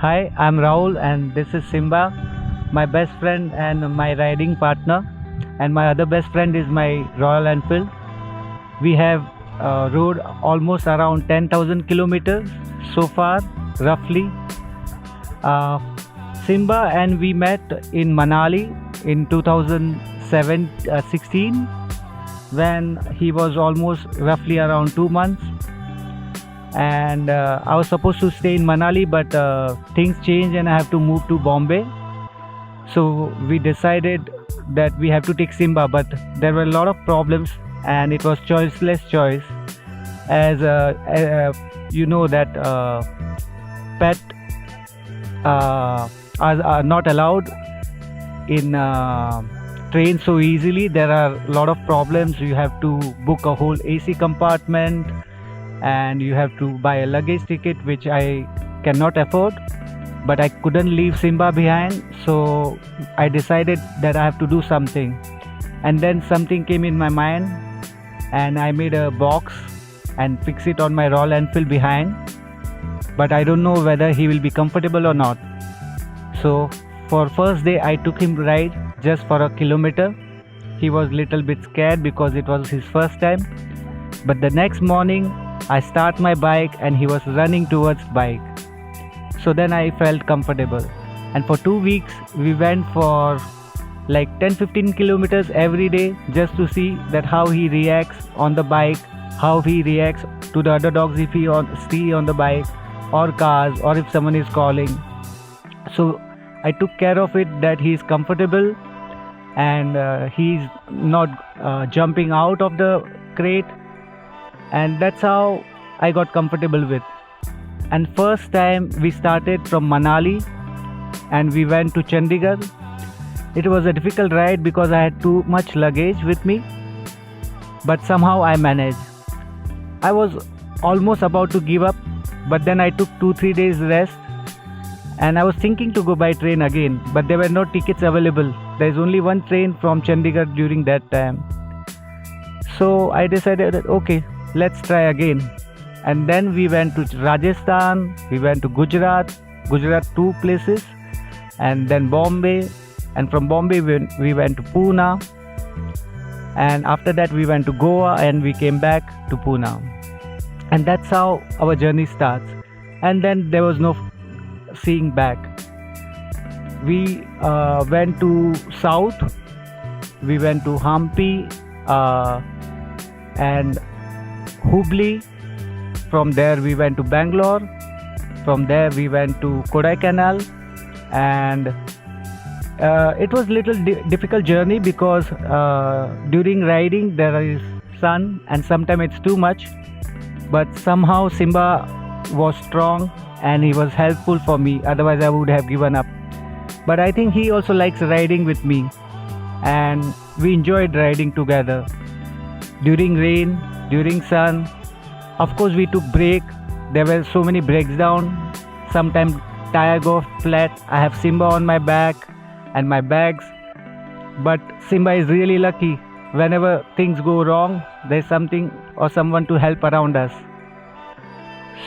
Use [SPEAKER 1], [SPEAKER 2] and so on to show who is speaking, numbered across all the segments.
[SPEAKER 1] Hi, I'm Rahul, and this is Simba, my best friend and my riding partner. And my other best friend is my Royal Enfield. We have rode almost around 10,000 kilometers so far, roughly. Uh, Simba and we met in Manali in 2016 when he was almost roughly around 2 months. And I was supposed to stay in Manali, but things changed and I have to move to Bombay. So we decided that we have to take Simba, but there were a lot of problems and it was choiceless choice, as you know that pet are not allowed in trains so easily. There are a lot of problems. You have to book a whole AC compartment and you have to buy a luggage ticket, which I cannot afford. But I couldn't leave Simba behind, so I decided that I have to do something. And then something came in my mind and I made a box and fix it on my Royal Enfield behind. But I don't know whether he will be comfortable or not. So for first day I took him ride just for a kilometer. He was little bit scared because it was his first time. But the next morning I start my bike and he was running towards bike. So then I felt comfortable. And for 2 weeks we went for like 10-15 kilometers every day just to see that how he reacts on the bike, how he reacts to the other dogs if he see on the bike, or cars, or if someone is calling. So I took care of it that he is comfortable and he's not jumping out of the crate, and that's how I got comfortable with. And first time we started from Manali and we went to Chandigarh. It was a difficult ride because I had too much luggage with me, but somehow I managed. I was almost about to give up, but then I took 2-3 days rest and I was thinking to go by train again, but there were no tickets available. There is only one train from Chandigarh during that time. So I decided that okay, let's try again. And then we went to Rajasthan, we went to Gujarat, 2 places, and then Bombay, and from Bombay we went to Pune, and after that we went to Goa and we came back to Pune. And that's how our journey starts. And then there was no seeing back. We went to south, we went to Hampi and Hubli. From there we went to Bangalore. From there we went to Kodaikanal, and it was little difficult journey because during riding there is sun and sometimes it's too much. But somehow Simba was strong and he was helpful for me. Otherwise I would have given up. But I think he also likes riding with me, and we enjoyed riding together during rain, during sun. Of course we took break. There were so many breaks down. Sometimes tire go flat, I have Simba on my back and my bags. But Simba is really lucky. Whenever things go wrong, there's something or someone to help around us.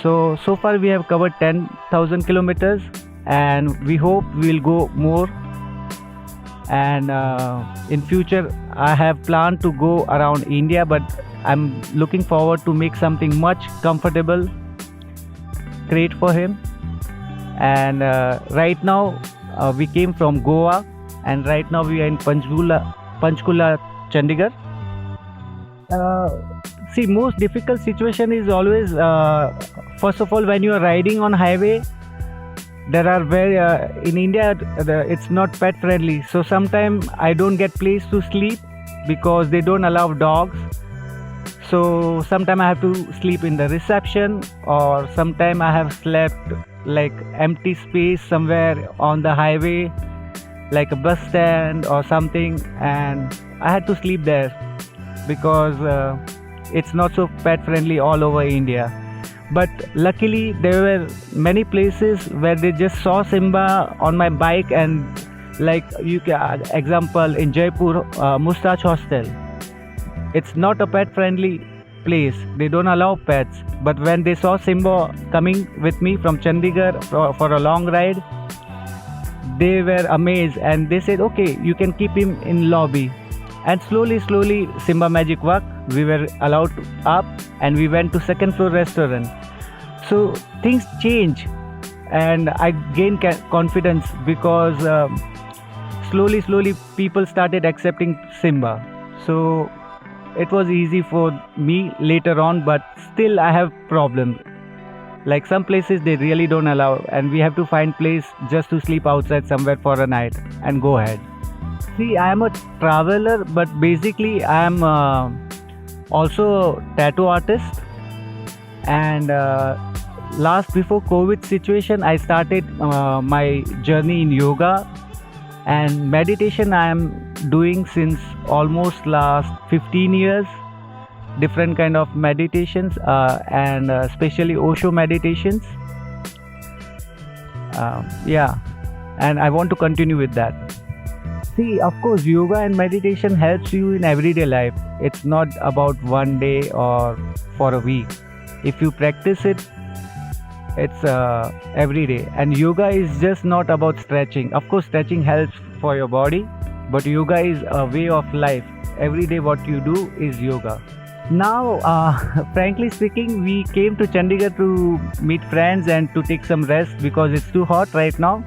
[SPEAKER 1] So far we have covered 10,000 kilometers, and we hope we'll go more. And in future, I have planned to go around India, but I'm looking forward to make something much comfortable, great for him. And right now, we came from Goa, and right now we are in Panchkula, Chandigarh. See, most difficult situation is always, first of all, when you are riding on highway, there are very in India it's not pet friendly, so sometimes I don't get place to sleep because they don't allow dogs. So sometimes I have to sleep in the reception, or sometimes I have slept like empty space somewhere on the highway, like a bus stand or something, and I had to sleep there because it's not so pet friendly all over India. But luckily there were many places where they just saw Simba on my bike, and like you can example in Jaipur, Mustache Hostel. It's not a pet friendly place, they don't allow pets, but when they saw Simba coming with me from Chandigarh for a long ride, they were amazed and they said, okay, you can keep him in lobby. And slowly Simba Magic Walk, we were allowed up, and we went to second floor restaurant. So things change, and I gained confidence because slowly people started accepting Simba. So it was easy for me later on, but still I have problems. Like some places they really don't allow, and we have to find place just to sleep outside somewhere for a night and go ahead. See, I am a traveler, but basically I am also a tattoo artist. And before COVID situation, I started my journey in yoga and meditation. I am doing since almost last 15 years. Different kind of meditations, and especially Osho meditations. Yeah, and I want to continue with that. See, of course, yoga and meditation helps you in everyday life. It's not about one day or for a week. If you practice it, it's every day. And yoga is just not about stretching. Of course, stretching helps for your body, but yoga is a way of life. Every day what you do is yoga. Now, frankly speaking, we came to Chandigarh to meet friends and to take some rest because it's too hot right now.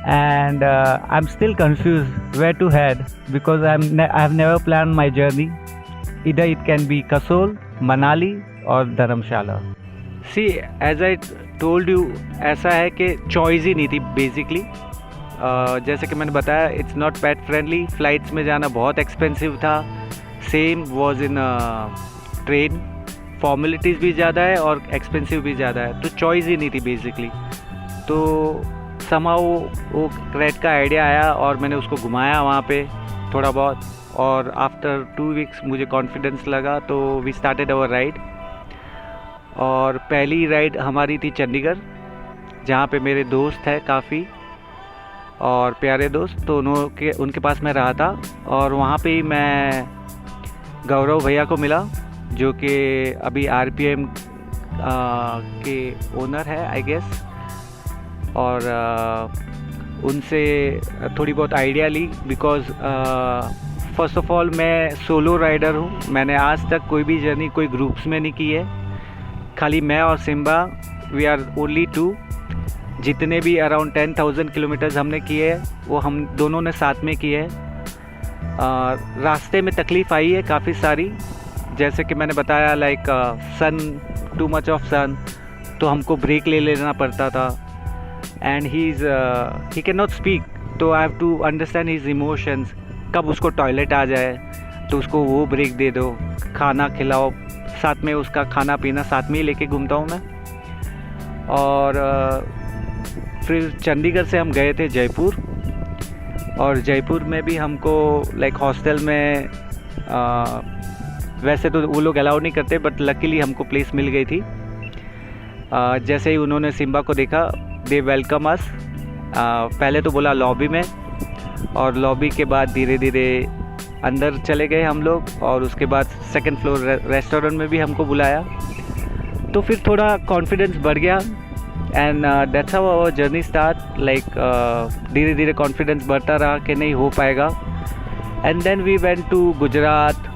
[SPEAKER 1] And I'm still confused where to head because I have never planned my journey. Either it can be Kasol, Manali or Dharamshala. See, as I told you, ऐसा है कि choice ही नहीं थी basically. जैसे कि मैंने बताया, it's not pet friendly. Flights में जाना बहुत expensive था. Same was in train. Formalities भी ज़्यादा है और expensive भी ज़्यादा है. तो choice ही नहीं थी basically. तो somehow वो क्रेट का आइडिया आया और मैंने उसको घुमाया वहाँ पे थोड़ा बहुत, और आफ्टर 2 वीक्स मुझे कॉन्फिडेंस लगा, तो वी स्टार्टेड आवर राइड. और पहली राइड हमारी थी चंडीगढ़, जहाँ पे मेरे दोस्त हैं काफ़ी और प्यारे दोस्त, तो उनके पास मैं रहा था. और वहाँ पे ही मैं गौरव भैया को मिला, जो कि अभी RPM के ओनर है आई गेस. और उनसे थोड़ी बहुत आइडिया ली बिकॉज़ फर्स्ट ऑफ ऑल मैं सोलो राइडर हूँ. मैंने आज तक कोई भी जर्नी कोई ग्रुप्स में नहीं की है. खाली मैं और सिम्बा, वी आर ओनली 2. जितने भी अराउंड 10,000 किलोमीटर्स हमने किए हैं वो हम दोनों ने साथ में किए हैं. रास्ते में तकलीफ़ आई है काफ़ी सारी, जैसे कि मैंने बताया like sun, too much of sun, तो हमको ब्रेक ले लेना पड़ता था. And he can not speak, तो I have to understand his emotions. कब उसको टॉयलेट आ जाए तो उसको वो ब्रेक दे दो, खाना खिलाओ, साथ में उसका खाना पीना साथ में ही लेके घूमता हूँ मैं. और फिर चंडीगढ़ से हम गए थे जयपुर, और जयपुर में भी हमको लाइक हॉस्टल में वैसे तो वो लोग अलाउ नहीं करते, बट लकीली हमको प्लेस मिल गई थी. जैसे ही उन्होंने सिम्बा को देखा, दे वेलकम अस। पहले तो बोला लॉबी में, और लॉबी के बाद धीरे धीरे अंदर चले गए हम लोग, और उसके बाद सेकंड फ्लोर रेस्टोरेंट में भी हमको बुलाया। तो फिर थोड़ा कॉन्फिडेंस बढ़ गया, and that's how our journey start. Like धीरे धीरे कॉन्फिडेंस बढ़ता रहा कि नहीं हो पाएगा। And then we went to Gujarat,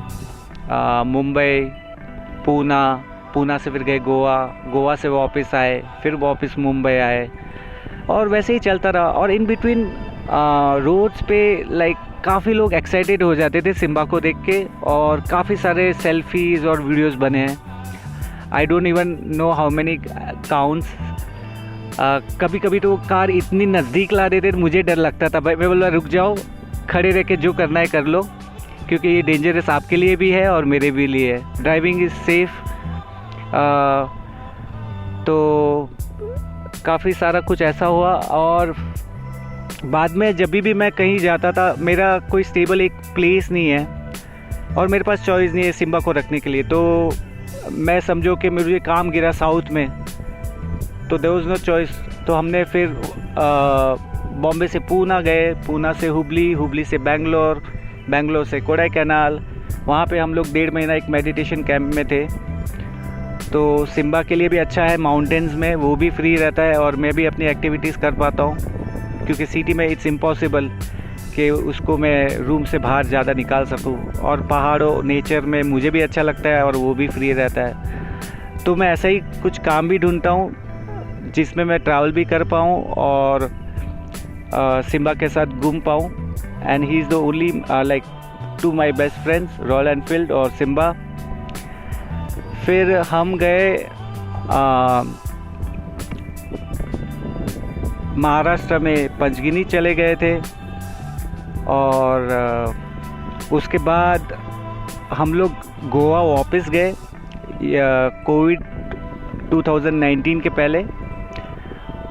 [SPEAKER 1] Mumbai, Poona से फिर गए गोवा से वापस आए, फिर वापस मुंबई आए, और वैसे ही चलता रहा। और इन बिटवीन रोड्स पे लाइक काफ़ी लोग एक्साइटेड हो जाते थे सिम्बा को देख के, और काफ़ी सारे सेल्फीज़ और वीडियोस बने हैं। I don't even know how many counts. कभी कभी तो कार इतनी नज़दीक ला देते थे, मुझे डर लगता था। भाई मैं बोला रुक जाओ, खड़े रह के जो करना है कर लो, क्योंकि ये डेंजरस आपके लिए भी है और मेरे भी लिए है। Driving is safe. तो काफ़ी सारा कुछ ऐसा हुआ। और बाद में जब भी मैं कहीं जाता था, मेरा कोई स्टेबल एक प्लेस नहीं है और मेरे पास चॉइस नहीं है सिम्बा को रखने के लिए। तो मैं समझो कि मुझे काम गिरा साउथ में, तो देयर वाज नो चॉइस। तो हमने फिर बॉम्बे से पूना गए, पूना से हुबली से बेंगलोर से कोडाईकनाल। वहाँ पे हम लोग 1.5 महीना एक मेडिटेशन कैंप में थे। तो सिम्बा के लिए भी अच्छा है, माउंटेन्स में वो भी फ्री रहता है, और मैं भी अपनी एक्टिविटीज़ कर पाता हूँ, क्योंकि सिटी में इट्स इम्पॉसिबल कि उसको मैं रूम से बाहर ज़्यादा निकाल सकूँ। और पहाड़ों नेचर में मुझे भी अच्छा लगता है और वो भी फ्री रहता है। तो मैं ऐसा ही कुछ काम भी ढूंढता हूँ जिसमें मैं ट्रैवल भी कर पाऊँ और सिम्बा के साथ घूम पाऊँ। And he is the only like to my best friends, Royal Enfield और सिम्बा। फिर हम गए महाराष्ट्र में पंचगिनी चले गए थे, और उसके बाद हम लोग गोवा वापस गए कोविड 2019 के पहले।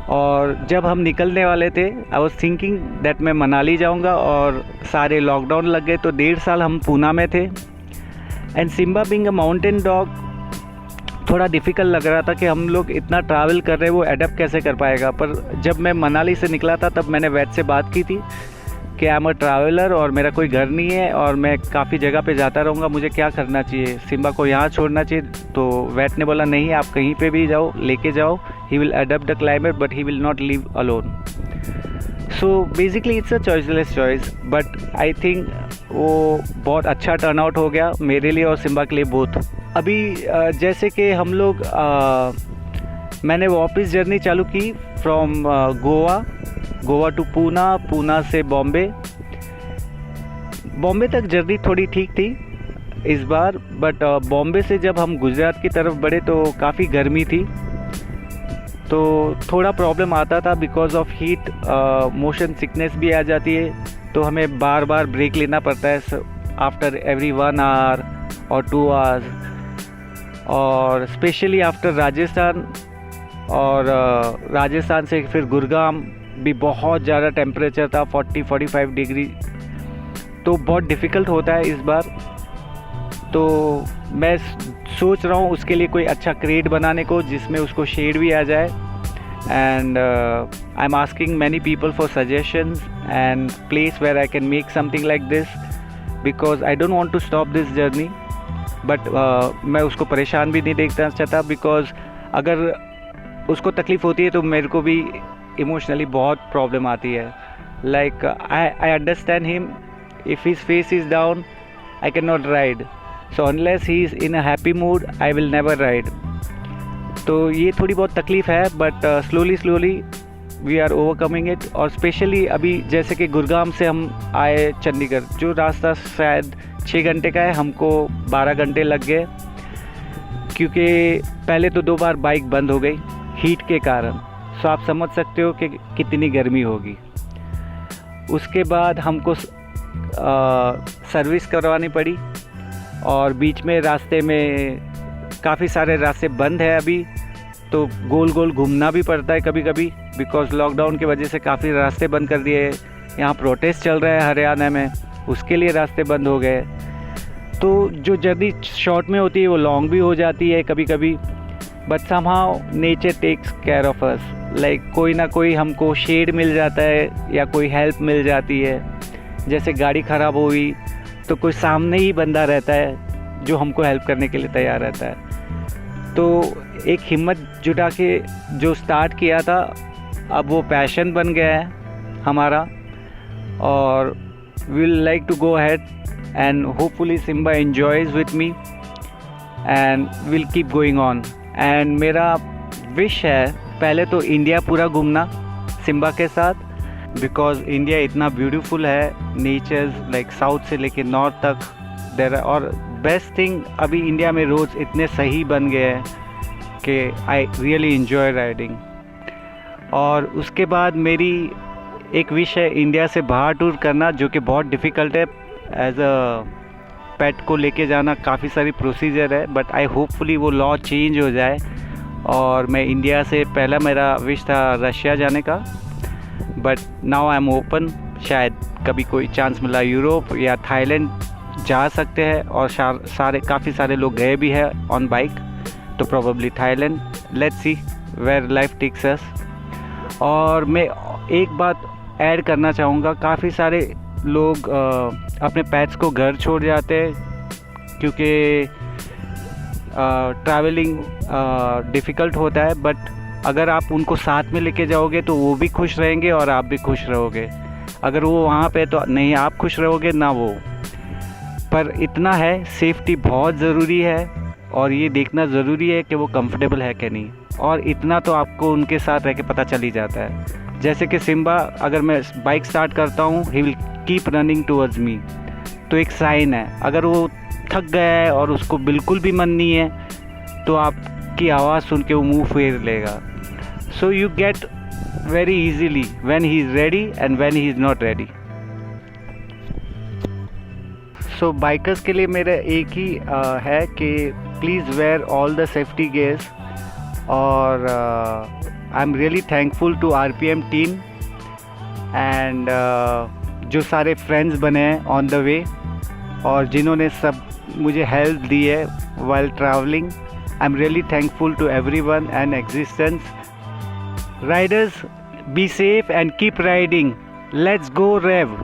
[SPEAKER 1] और जब हम निकलने वाले थे, आई वॉज थिंकिंग दैट मैं मनाली जाऊंगा, और सारे लॉकडाउन लग गए। तो 1.5 साल हम पूना में थे। And Simba being a mountain dog, थोड़ा डिफ़िकल्ट लग रहा था कि हम लोग इतना ट्रैवल कर रहे हैं, वो एडप्ट कैसे कर पाएगा। पर जब मैं मनाली से निकला था, तब मैंने वैद से बात की थी कि आई एम अ ट्रैवलर और मेरा कोई घर नहीं है और मैं काफ़ी जगह पे जाता रहूँगा, मुझे क्या करना चाहिए, सिम्बा को यहाँ छोड़ना चाहिए। तो वैद ने बोला नहीं, आप कहीं पे भी जाओ, लेके जाओ, he will adopt the climate but he will not live alone. So basically it's a choiceless choice, but I think वो बहुत अच्छा टर्न आउट हो गया मेरे लिए और सिम्बा के लिए बोथ। अभी जैसे कि हम लोग मैंने वापस जर्नी चालू की फ्रॉम गोवा टू पूना से बॉम्बे तक जर्नी थोड़ी ठीक थी इस बार। बट बॉम्बे से जब हम गुजरात की तरफ बढ़े तो काफ़ी गर्मी थी, तो थोड़ा प्रॉब्लम आता था because of heat. Motion sickness भी आ जाती है, तो हमें बार बार ब्रेक लेना पड़ता है आफ्टर एवरी 1 आवर और 2 आवर्स। और स्पेशली आफ्टर राजस्थान, और राजस्थान से फिर गुड़गांव भी बहुत ज़्यादा टेम्परेचर था, 40-45 डिग्री। तो बहुत डिफ़िकल्ट होता है इस बार। तो मैं सोच रहा हूँ उसके लिए कोई अच्छा क्रेट बनाने को जिसमें उसको शेड भी आ जाए। And I am asking many people for suggestions and place where I can make something like this, because I don't want to stop this journey. But मैं उसको परेशान भी नहीं देखना चाहता, बिकॉज अगर उसको तकलीफ़ होती है तो मेरे को भी इमोशनली बहुत प्रॉब्लम आती है। Like I understand him, if his face is down I can not ride, so unless he is in a happy mood I will never ride. तो ये थोड़ी बहुत तकलीफ़ है, but slowly we are overcoming it. और specially अभी जैसे कि गुड़गांव से हम आए चंडीगढ़, जो रास्ता शायद 6 घंटे का है, हमको 12 घंटे लग गए, क्योंकि पहले तो 2 बार बाइक बंद हो गई हीट के कारण। सो आप समझ सकते हो कि कितनी गर्मी होगी। उसके बाद हमको सर्विस करवानी पड़ी, और बीच में रास्ते में काफ़ी सारे रास्ते बंद है अभी, तो गोल गोल घूमना भी पड़ता है कभी कभी, बिकॉज लॉकडाउन की वजह से काफ़ी रास्ते बंद कर दिए। यहाँ प्रोटेस्ट चल रहा है हरियाणा में, उसके लिए रास्ते बंद हो गए। तो जो जर्नी शॉर्ट में होती है वो लॉन्ग भी हो जाती है कभी कभी, but somehow nature takes care of us. Like कोई ना कोई हमको शेड मिल जाता है या कोई हेल्प मिल जाती है। जैसे गाड़ी ख़राब हुई तो कोई सामने ही बंदा रहता है जो हमको हेल्प करने के लिए तैयार रहता है। तो एक हिम्मत जुटा के जो स्टार्ट किया था, अब वो पैशन बन गया है हमारा, और we'll like to go ahead and hopefully Simba enjoys with me and we'll keep going on। and मेरा विश है पहले तो इंडिया पूरा घूमना सिम्बा के साथ, बिकॉज इंडिया इतना ब्यूटीफुल है, नेचर्स लाइक साउथ से लेके नॉर्थ तक देर। और बेस्ट थिंग अभी इंडिया में रोड्स इतने सही बन गए हैं कि आई रियली इन्जॉय राइडिंग। और उसके बाद मेरी एक विश है इंडिया से बाहर टूर करना, जो कि बहुत डिफ़िकल्ट है। एज अ पेट को लेके जाना काफ़ी सारी प्रोसीजर है, बट आई होपफुली वो लॉ चेंज हो जाए। और मैं इंडिया से पहला मेरा विश था रशिया जाने का, but now I am open. शायद कभी कोई चांस मिला यूरोप या थाईलैंड जा सकते हैं, और काफ़ी सारे लोग गए भी हैं ऑन बाइक, तो probably Thailand. Let's see where life takes us. और मैं एक बात ऐड करना चाहूँगा, काफ़ी सारे लोग अपने पेट्स को घर छोड़ जाते हैं क्योंकि ट्रैवलिंग डिफ़िकल्ट होता है, बट अगर आप उनको साथ में लेके जाओगे तो वो भी खुश रहेंगे और आप भी खुश रहोगे। अगर वो वहाँ पे तो नहीं आप खुश रहोगे ना वो। पर इतना है, सेफ्टी बहुत ज़रूरी है और ये देखना ज़रूरी है कि वो कंफर्टेबल है कि नहीं, और इतना तो आपको उनके साथ रह के पता चल ही जाता है। जैसे कि सिम्बा, अगर मैं बाइक स्टार्ट करता हूँ, he will keep running towards me, तो एक साइन है। अगर वो थक गया है और उसको बिल्कुल भी मन नहीं है, तो आपकी आवाज़ सुन के वो मुँह फेर लेगा। So you get very easily when he is ready and when he is not ready. So bikers के लिए मेरा एक ही है कि please wear all the safety gears. और I am really thankful to RPM team and जो सारे फ्रेंड्स बने हैं ऑन द वे, और जिन्होंने सब मुझे हेल्प दी है while travelling. I am really thankful to everyone and existence. Riders, be safe and keep riding. Let's go rev.